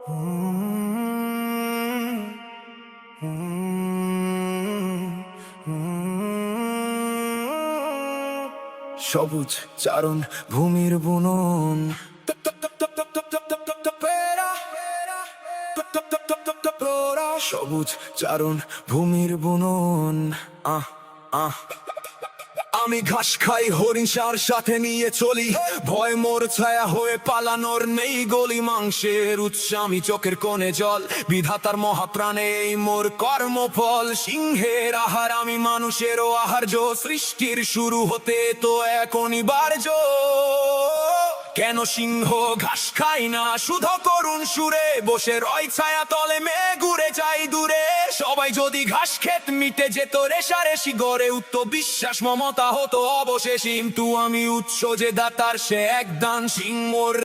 সবুজ চারণ ভূমির বুনন, সবুজ চারণ ভূমির বুনন। আমি ঘাস খাই, হরিণ সার সাথে নিয়ে চলি, ভয় মোর ছায়া হয়ে পালানোর নেই গলি। মাংসের উৎস আমি, চোখের কোণে জল, বিধাতার মহাপ্রাণে এই মোর কর্মফল। সিংহের আহার আমি, মানুষেরও আহার্য, সৃষ্টির শুরু হতে তো এক অনিবার্য। কেন সিংহ ঘাস খাই না শুধু করুণ সুরে, বসে রয় ছায়া তলে মেঘ ঘুরে যাই দূরে। সবাই যদি ঘাস খেত মিটে যেত রেশারেশি, গড়ে উঠত বিশ্বাস মমতা হতো অবশেষে। কিন্তু আমি উৎস যে দাতার, সে এক দান সিংহর